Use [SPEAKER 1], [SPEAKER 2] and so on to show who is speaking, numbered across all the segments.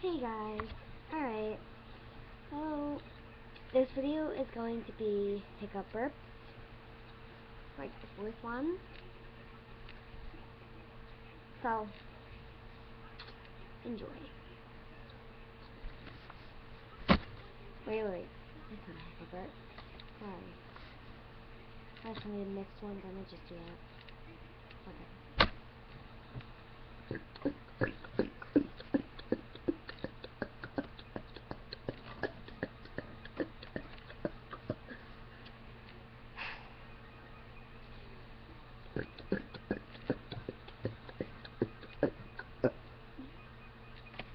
[SPEAKER 1] Hey guys, alright, so this video is going to be pickup burps, like the fourth one, so enjoy. Wait, that's not a pickup burp, sorry. I just need a mixed one, then I just do that. Okay.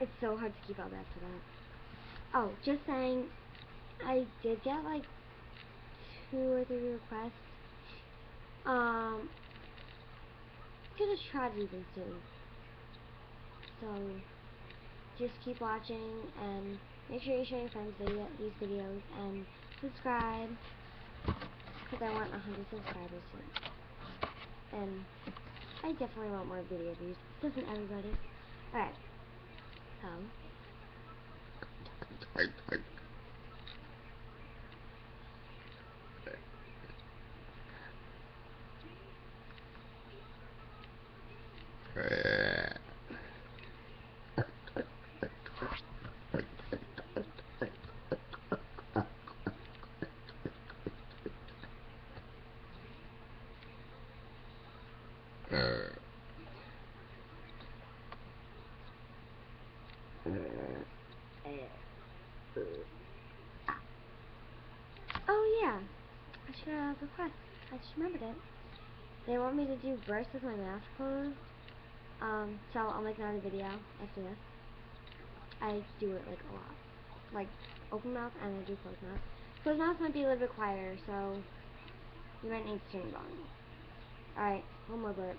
[SPEAKER 1] It's so hard to keep up after that. Oh, just saying, I did get like 2 or 3 requests. Gonna try to do them soon. So, just keep watching and make sure you show your friends these videos and subscribe, because I want 100 subscribers soon. And I definitely want more video views. Doesn't everybody? Alright. Oh yeah, I should request. I just remembered it. They want me to do bursts with my mouth closed. So I'll make another video after this. I do it like a lot. Like open mouth and I do closed mouth. Closed mouth might be a little bit quieter, so you might need to turn it on. Alright, one more burp.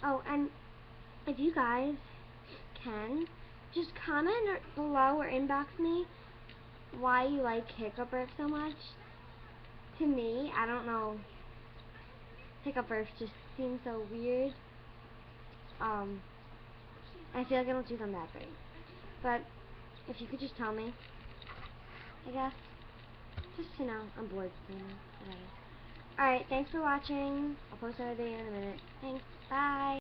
[SPEAKER 1] Oh, and if you guys can, just comment below or inbox me why you like hiccup burps so much. To me, I don't know, hiccup burps just seem so weird. I feel like I don't do them that great. But if you could just tell me, I guess. Just to know, I'm bored. Alright, thanks for watching. I'll post another video in a minute. Thanks, bye.